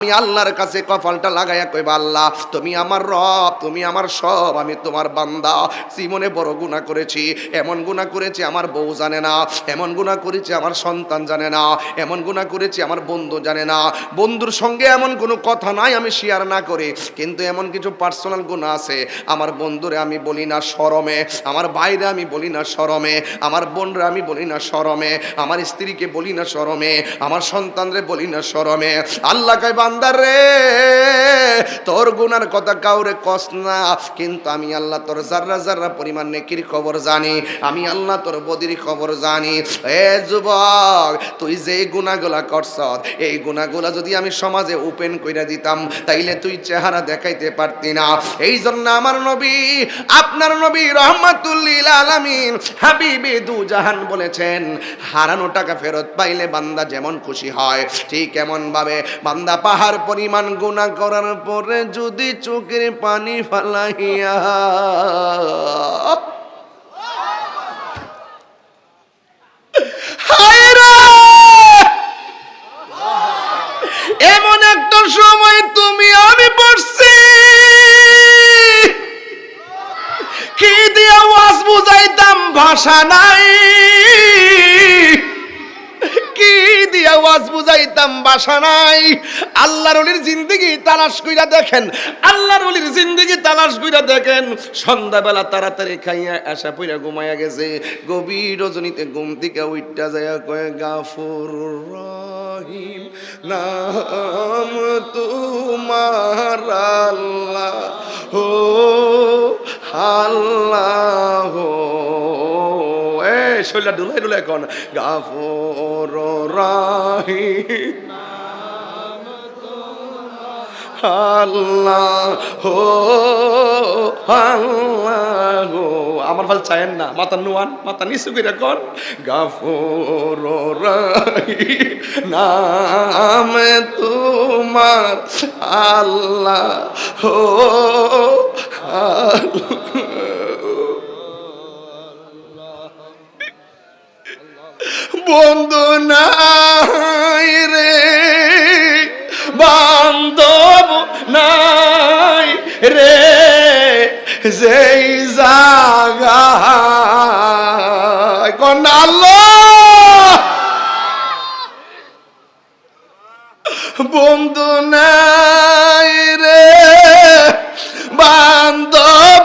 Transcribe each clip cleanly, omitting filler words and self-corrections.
আমি আল্লাহর কাছে কপালটা লাগাইয়া কইবা, আল্লাহ তুমি আমার রব, তুমি আমার সব, আমি তোমার বান্দা। জীবনে বড় গুনাহ করেছি, এমন গুনাহ করেছি আমার বউ জানে না, এমন গুনাহ করেছি আমার সন্তান জানে না, এমন গুনাহ করেছি আমার বন্ধু জানে না, বন্ধুর সঙ্গে এমন কোনো কথা নাই আমি শেয়ার না করি, কিন্তু এমন কিছু পার্সোনাল গুনাহ আছে আমার বন্ধুরে আমি বলি না শরমে, আমার ভাইরে আমি বলি না শরমে, আমার বোনরে আমি বলি না শরমে, আমার স্ত্রীকে বলি না শরমে, আমার সন্তানরে বলি না শরমে। আল্লাহ কয় বান্দারে তোর গুনার কথা কাউরে কস না, কিন্তু আমি আল্লাহ তোর জাররা জাররা পরিমাণ নেকির খবর জানি, আমি আল্লাহ তোর বদির খবর জানি। এ যুবক, তুই যে গুনাহগুলা করছ, এই গুনাহগুলা যদি আমি সমাজে ওপেন কইরা দিতাম তাইলে তুই চেহারা দেখাইতে পারতি না। এই জন্য আমার নবী, আপনার নবী রহমাতুল লিল আলামিন হাবিবে দু জাহান বলেছেন, হারানো টাকা ফেরত পাইলে বান্দা যেমন খুশি হয়, ঠিক এমন ভাবে বান্দা পাহাড় পরিমাণ গুনাহ করার পরে যদি চোখের পানি ফালাইয়া এমন একটা সময় তুমি আমি পড়ছি, কি দিয়া ওয়াজ বুঝাইতাম ভাষা নাই, কি দিয়া ওয়াজ বুঝাইতাম ভাষা নাই। আল্লাহর ওলির জিন্দেগি তালাশ কইরা দেখেন, আল্লাহর ওলির জিন্দেগি তালাশ কইরা দেখেন, সন্ধ্যাবেলা তাড়াতাড়ি খাইয়া আশা পইরা ঘুমাইয়া গেছে, গভীর রজনীতে ঘুম থেকে উইঠা যায়া কয় গাফুর রহিম নাম তোমার আল্লাহ হো আল্লাহ, শৈলা ডুলাই ডুলাই কোন গাফুর রহিম আল্লাহ হো আল্লাহ হো। আমার ভাল চায়েন না, মাথা নুয়ান, মাথা নিচু করে কোন গাফুর রহিম নাম তোমার আল্লাহ হো বন্ধু নাই রে বান্ধব নাই রে, যেই জায়গায় কোন আল্লাহ বন্ধু নাই রে বান্ধব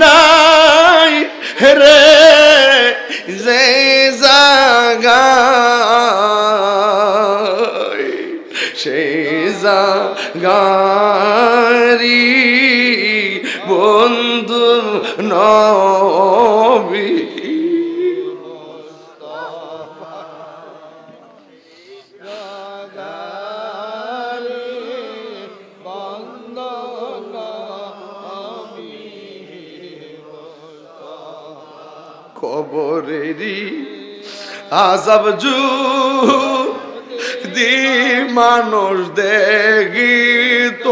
নাই রে, যে জায়গায় সেই জায়গারি বন্ধু নবী। কবরেরই আযাব যদি মানুষ দেখিত,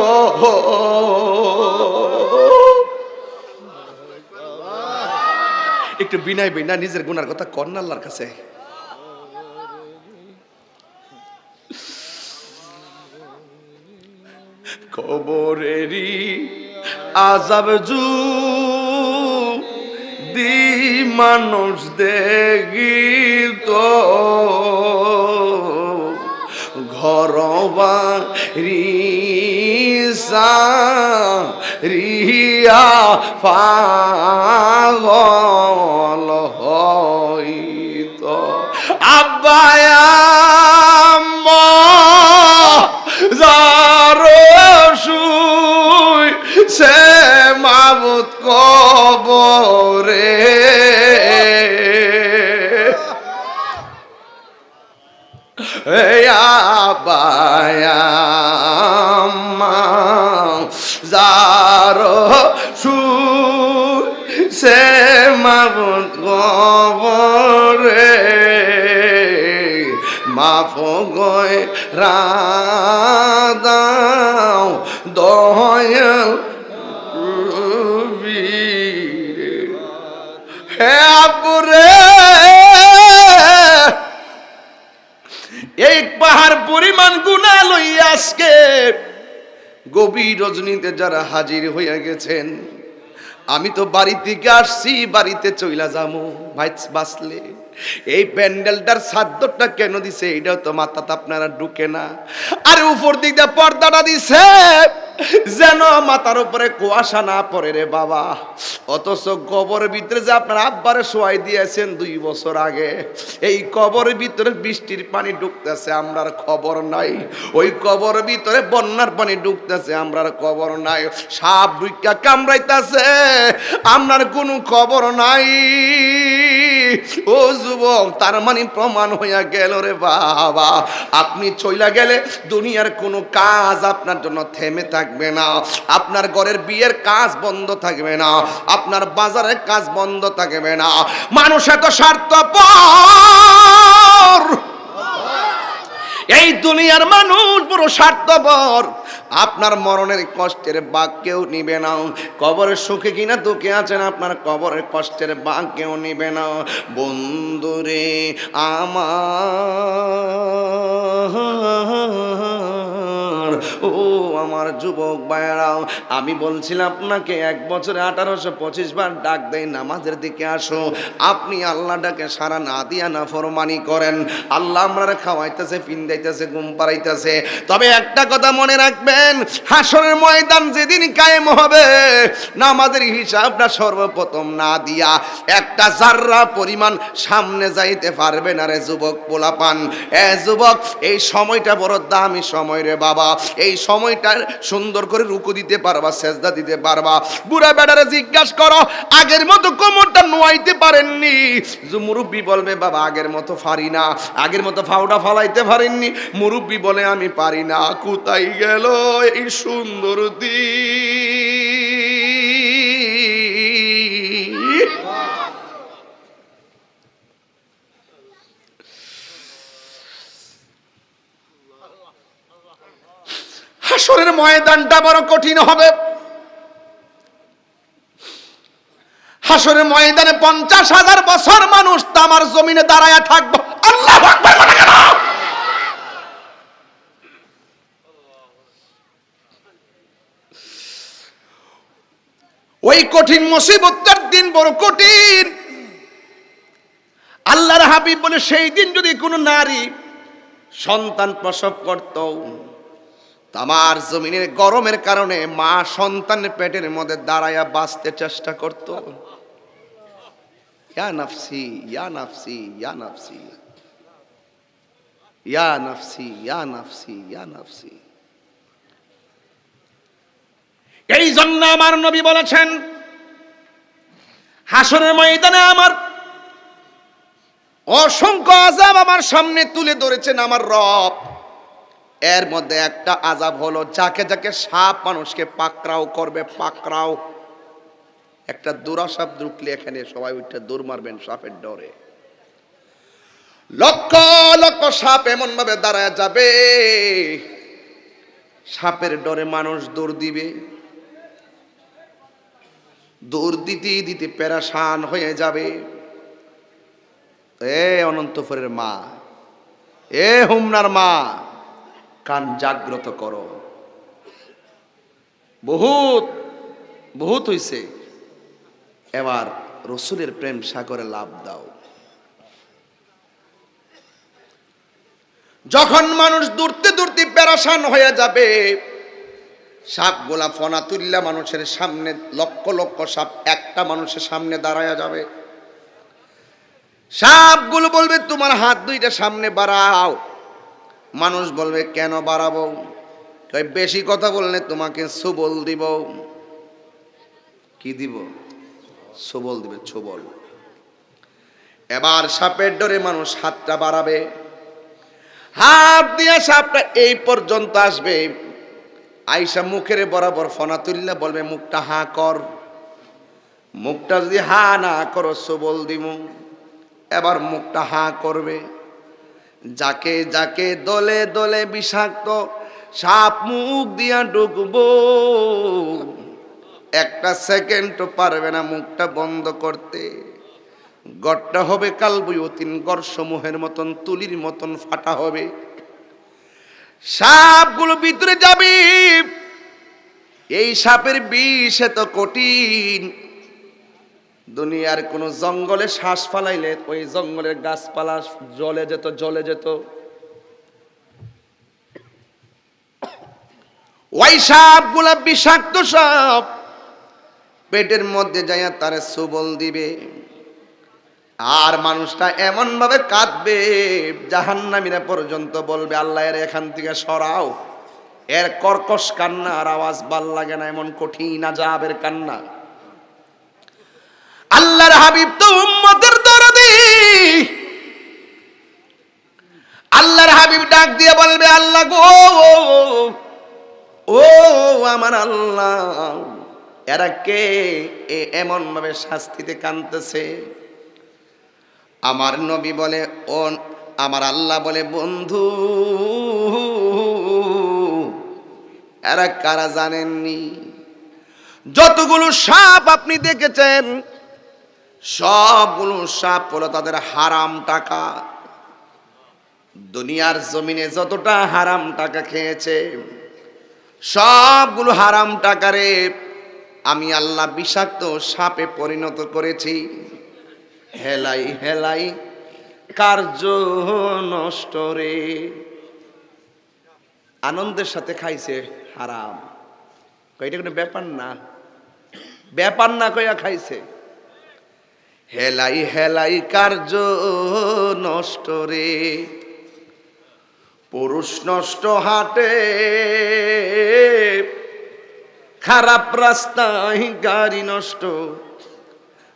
একটু বিনয় বিনয় নিজের গুনার কথা কর না আল্লাহর কাছে। কবরেরই আযাব যদি মানুষ দেখিত, ঘরবাড়ি রিয়া পাগল হইত, আব্বায়া যার শুই সে মাবুদ কবরে, আব্বায়া যার শুই সে মাবুদ কবরে, মাফ গয় রাদাও দয়াল হে আব্বুরে, एक পাহাড় পরিমাণ গুনাহ লইয়া আজকে গভীর রজনীতে যারা হাজির হইয়া গেছেন, আমি তো বাড়ি থেকে আসছি, বাড়িতে চইলা যাবো ভাই বাসলে। এই প্যান্ডেলটার সাদ্যটা কেন দিছে এটাও তো মাথাতে আপনারা ঢুকে না। আর উপর দিক দিয়ে পর্দাটা দিছে যেন মাথার উপরে কুয়াশা না পড়ে রে বাবা। অথচ কবরের ভিতরে যে আপনার আব্বারে শোয়াই দিয়েছেন 2 বছর আগে, এই কবরের ভিতরে বৃষ্টির পানি ঢুকতেছে, আমরার খবর নাই। ওই কবরের ভিতরে বন্যার পানি ঢুকতেছে, আমরার খবর নাই। সাপ ঢুকা কামড়াইতেছে, আমরার কোনো খবর নাই। ও যুবক, তার মানে প্রমাণ হইয়া গেল রে বাবা, আপনি চইলা গেলে দুনিয়ার কোনো কাজ আপনার জন্য থেমে থাকবে না। আপনার ঘরের বিয়ের কাজ বন্ধ থাকবে না, আপনার বাজারের কাজ বন্ধ থাকবে না। মানুষ এত স্বার্থপর, এই দুনিয়ার মানুষ বড় স্বার্থপর। আপনার মরণের কষ্টের ভাগ কেউ নিবে না। কবরের সুখে কিনা দুঃখে আছেন, আপনার কবরের কষ্টের ভাগ কেউ নিবে না। বন্ধুরে আমার, ও আমার যুবক ভাইয়েরাও, আমি বলছিলাম আপনাকে 1 বছরে 1825 বার ডাক দেয় নামাজের দিকে আসো। আপনি আল্লাহ ডাকে সারা না দিয়া নাফরমানি করেন। আল্লাহ আমরা খাওয়াইতেছে, পিন্দাইতেছে, ঘুম পাড়াইতেছে। তবে একটা কথা মনে রাখবেন, হাসরের ময়দান যেদিন কায়েম হবে, নামাজের হিসাবটা সর্বপ্রথম না দিয়া একটা জাররা পরিমাণ সামনে যাইতে পারবে না রে যুবক পোলাপান। যুবক, এই সময়টা বড় দামি সময় রে বাবা। এই সময়টার সুন্দর করে রুকু দিতে পারবা, সেজদা দিতে পারবা। বুড়া বেড়ারে জিজ্ঞাসা করো, আগের মতো কোমরটা নোয়াইতে পারেননি? মুরব্বী বলবে বাবা আগের মতো পারি না, আগের মতো ফাউডা ফালাইতে পারেননি। মুরব্বী বলে আমি পারি না। কোথায় গেল এই সুন্দর দিন? হাসরের ময়দানটা বড় কঠিন হবে। হাসরের ময়দানে 50,000 বছর মানুষ তামার জমিনে দাঁড়ায় থাকবো। আল্লাহু আকবার বলে কেন? ওই কঠিন মুসিবতের দিন বড় কঠিন। আল্লাহর হাবিব বলে, সেই দিন যদি কোনো নারী সন্তান প্রসব করত, তামার জমিনের গরমের কারণে মা সন্তানের পেটের মধ্যে দাঁড়ায়া বাঁচতে চেষ্টা করত। ইয়া নাফসি, ইয়া নাফসি, ইয়া নাফসি, ইয়া নাফসি, ইয়া নাফসি, ইয়া নাফসি। এই জন্য আমার নবী বলেছেন, হাসরের ময়দানে আমার অসংখ্য আযাব আমার সামনে তুলে ধরেছেন আমার রব। এর মধ্যে একটা আযাব হলো, যাকে যাকে সাপ মানুষকে পাকড়াও করবে। পাকড়াও, একটা দৌড়া সাপ ঢুকলে এখানে সবাই উঠে দৌড় মারবেন সাপের ডরে। লক্ষ লক্ষ সাপ এমন ভাবে দাঁড়ায় যাবে, সাপের ডরে মানুষ দৌড় দিবে। দৌড় দিতে দিতে পেরেশান হয়ে যাবে। এ অনন্তপুরের মা, এ হুমনার মা, কান জাগ্রত করো। বহুত বহুত হইছে, এবার রসুলের প্রেম সাগরে লাভ দাও। যখন মানুষ দৌড়তে দৌড়তে পেরেশান হয়ে যাবে, সাপগুলা ফনা তুল্লা মানুষের সামনে, লক্ষ লক্ষ সাপ একটা মানুষের সামনে দাঁড়ায়া যাবে। সাপগুলো বলবে তোমার হাত দুইটা সামনে বাড়াও। মানুষ বলবে কেন বাড়াবো? বেশি কথা বললে তোমাকে সবল দিব। কি দিব? সবল দিবে, সবল। এবার সাপের ডরে মানুষ হাতটা বাড়াবে, হাত দিয়ে সাপটা এই পর্যন্ত আসবে, আইসা মুখের বরাবর ফনা তুললে বলবে মুখটা হা কর। মুখটা যদি হা না করো সবল দিব। এবার মুখটা হা করবে, যাকে যাকে দলে দলে বিষাক্ত সাপ মুখ দিয়া ঢুকবো, একটা সেকেন্ড পারবে না মুখটা বন্ধ করতে। গড়টা হবে কালবুয়তিন, গড় সমূহের মতন তুলির মতন ফাটা হবে। সাপগুলো ভিতরে যাবে, এই সাপের বিষ এত কঠিন, দুনিয়ার কোন জঙ্গলে শ্বাস ফালাইলে ওই জঙ্গলের গাছপালা জলে যেত। ওই সাপগুলা বিষাক্ত সাপ পেটের মধ্যে যাইয়া তারে সুবল দিবে, আর মানুষটা এমন ভাবে কাঁদবে জাহান্নামীরা পর্যন্ত বলবে আল্লাহ এর এখান থেকে সরাও, এর কর্কশ কান্না আর আওয়াজ ভাল লাগে না, এমন কঠিন আযাবের কান্না। আল্লাহর হাবিব তো উম্মতের দরদি, আল্লাহর হাবিব ডাক দিয়ে বলবে আল্লাহ গো, ও আমার আল্লাহ, এরা কে এমন ভাবে শাস্তিতে কাঁদতেছে? আমার নবী বলে, ও আমার আল্লাহ বলে, বন্ধু এরা কারা জানেননি? যতগুলো সাপ আপনি দেখেছেন সবগুলো সাপ হলো তাদের হারাম টাকা। দুনিয়ার জমিনে যতটা হারাম টাকা খেয়েছে সবগুলো হারাম টাকারে আমি আল্লাহ বিষাক্ত সাপে পরিণত করেছি। হেলাই হেলাই কার্য নষ্ট রে। আনন্দের সাথে খাইছে হারাম, এটা কোনো ব্যাপার না কইয়া খাইছে। হেলাই হেলাই কার্য নষ্ট রে, পুরুষ নষ্ট হাটে, খারাপ রাস্তায় গাড়ি নষ্ট,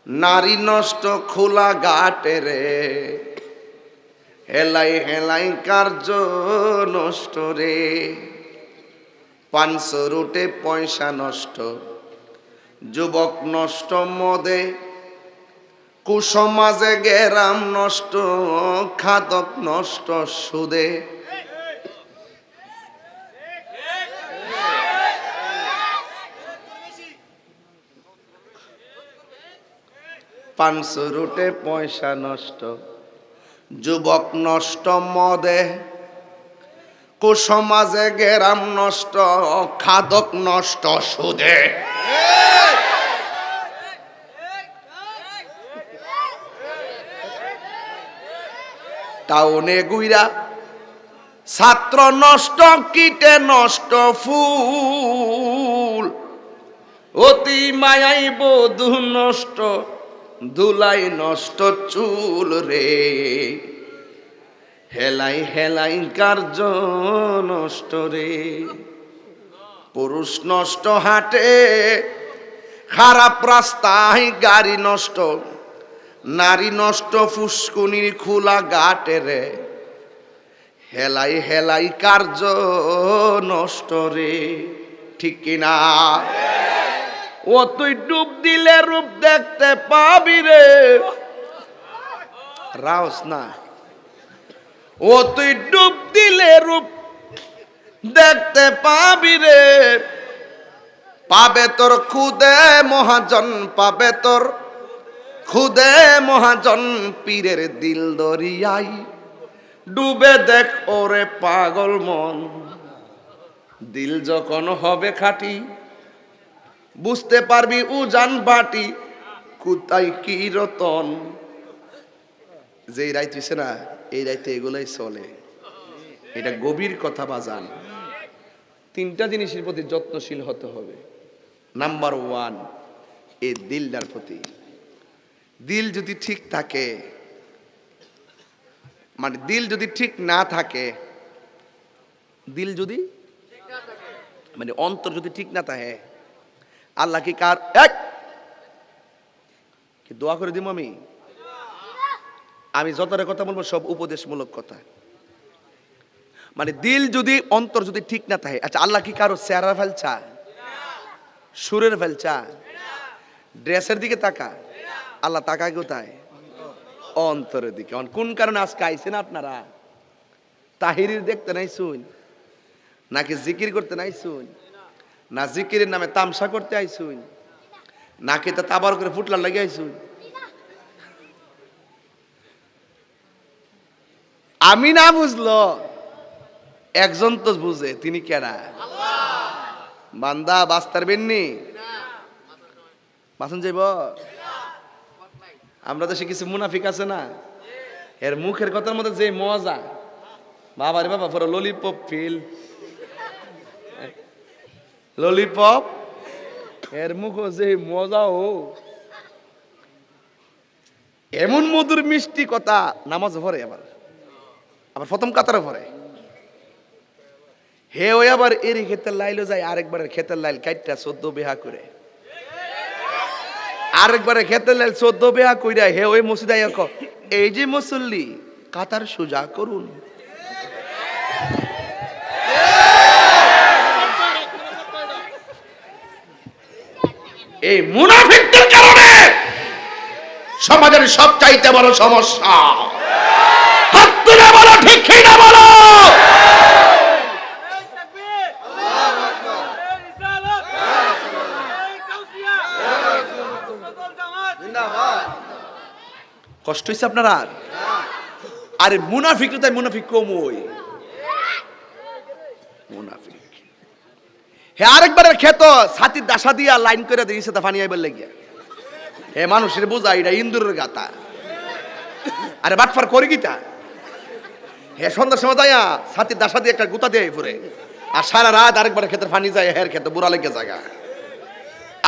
নারী নষ্ট খোলা ঘাটে রে। হেলাই হেলাই কার্য নষ্ট রে, 500 রুটে পয়সা নষ্ট, যুবক নষ্ট মদে, কুসমাজে গেরাম নষ্ট, খাদক নষ্ট সুদে। পাঁচশো রুটে পয়সা নষ্ট, যুবক নষ্ট মদে, কুসমাজে গেরাম নষ্ট, খাদক নষ্ট সুদে। টাউনে গুইরা ছাত্র নষ্ট, কীটে নষ্ট ফুল, অতি মায়াই বধূ নষ্ট, ধুলাই নষ্ট চুল রে। হেলাই হেলাই কার্য নষ্ট রে, পুরুষ নষ্ট হাটে, খারাপ রাস্তায় গাড়ি নষ্ট, নারী নষ্ট ফুসকুনির খোলা ঘাটে রে। হেলাই হেলাই কার্য নষ্ট রে, ঠিক কিনা? ও তুই ডুব দিলে রূপ দেখতে পাবি রে, রাউস না। ও তুই ডুব দিলে রূপ দেখতে পাবি রে, পাবে তোর খুদে মহাজন, পাবে তোর খুদে মহাজন, পীরের দিল দরিয়াই ডুবে দেখ ওরে পাগল মন। দিল যখন হবে খাঁটি বুঝতে পারবি উজান বাটি, কোথায় কি রতন। যে রাইত হইছে না, এই রাইতে এগুলাই চলে। এটা গভীর কথা বাজান। 3টা জিনিসের প্রতি যত্নশীল হতে হবে। নাম্বার 1, এই দিলটার প্রতি। দিল যদি ঠিক থাকে, মানে দিল যদি ঠিক না থাকে, দিল যদি মানে অন্তর যদি ঠিক না থাকে, আল্লাহ কি কার কি দোয়া করে দিব? আমি যতটা কথা বলবো সব উপদেশমূলক কথা। মানে দিল যদি অন্তর যদি ঠিক না থাকে, আচ্ছা আল্লাহ কি কারো চেহারা ফেলছা, সুরের ফেলছা, ড্রেসের দিকে তাকা? আল্লাহ তাকায় কোথায়? অন্তরের দিকে। কোন কারণে আজকে আইছেন আপনারা? তাহিরির দেখতে নাই শুন, নাকি জিকির করতে নাই শুন, না জিকিরের নামে তামসা করতে আইসুন, নাকি তা তাবার করে ফুটলার লাগে আইসুন? আমি না বুঝলো একজন তো বুঝে, তিনি কেনা বান্দা বাস্তার বেননি বাসন যাইব। আমরা দেশে কিছু মুনাফিক আছে না, এর মুখের কথার মধ্যে যে মজা, বাবারে বাবা, পুরো ললিপপ ফিল, ললিপপ, এর মুখ যে মজা, ও এমন মধুর মিষ্টি কথা। নামাজ পড়ে, আবার আবার প্রথম কাতারে পড়ে। হে ওই আবার এরই ক্ষেতের লাইলো যায়, আরেকবারের ক্ষেতের লাইল কাইটটা 14 বিহা করে, আরেকবারে ক্ষেতের লাইল 14 বিহা কইরা হে ওই মসজিদে আইয়া কয়, এই যে মুসল্লি কাতার সোজা করুন। এই মুনাফিকদের কারণে সমাজের সবচাইতে বড় সমস্যা। হাত তুলে বলো, ঠিক কিনা বলো। কষ্ট হইছে আপনারা? আরে মুনাফিক তাই মুনাফিক কম, ওই মুনাফিক। হে আরেকবারের খেত ছাতির দাসা দিয়া লাইন করে দিয়েছে তা পানি আইবার লাগিয়া। হে মানুষের বোঝা, এটা ইন্দুরের গাতা। আরে বাটফার করি গিতা। হে সন্ধ্যার সময় যাইয়া ছাতির দাসা দিয়ে একটা গুতা দিয়ে পরে, আর সারা রাত আরেকবার ক্ষেতের পানি যায়, হের ক্ষেতে বুড়া লেগে জায়গা।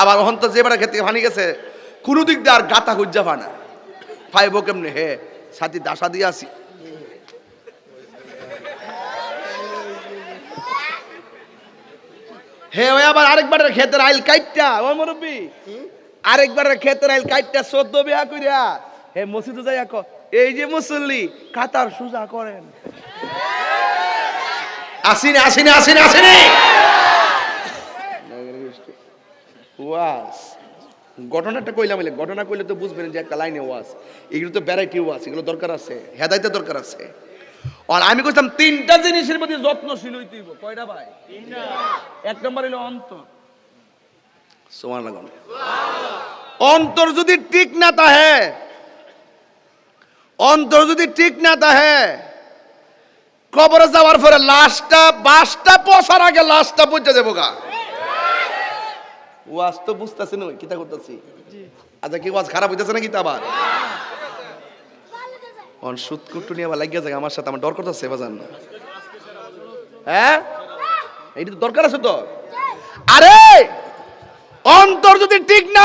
আবার ওখান তো যেবার ক্ষেতে পানি গেছে, কোনো দিক দিয়ে আর গাতা খুঁজা পানা পাইব কেমনে। হে ছাতির দাসা দিয়ে আসি, হে ওই আবার আরেকবারের ক্ষেতের আইল কাইটটা, ও মুরব্বি, আরেকবারের ক্ষেতের আইল কাইটটা 14 বিয়া কইরা হে মসজিদে যাইয়া কয়, এই যে মুসল্লি কাতার সোজা করেন। আসিনি আসিনি আসিনি আসিনি ওয়াজ ঘটনাটা কইলাম, ঘটনা কইলে তো বুঝবেন যে একটা লাইনে ওয়াজ। এগুলো তো ভ্যারাইটি ওয়াজ, এগুলো দরকার আছে, হেদায়েতের দরকার আছে। আর আমি কইতাম 3টা জিনিসের প্রতি যত্নশীল হইতে হইব। কয়টা ভাই? 3টা। এক নম্বর হলো অন্তর। সুবহানাল্লাহ। অন্তর যদি ঠিক না থাকে, অন্তর যদি ঠিক না থাকে, কবরে যাওয়ার পরে বাসটা পচার আগে লাশটা পচে যাবো গা। ওয়াজ তো বুঝতেছেন, ওই কিতা করতেছি। আচ্ছা, কি ওয়াজ খারাপ হইতেছে নাকি? তা আবার সুদ কুট্টু নিয়ে আবার লাগিয়ে যায় আমার সাথে, আমার ডর করতেছে বাজান। হ্যাঁ, এইটা তো দরকার আছে তো। আরে অন্তর যদি ঠিক না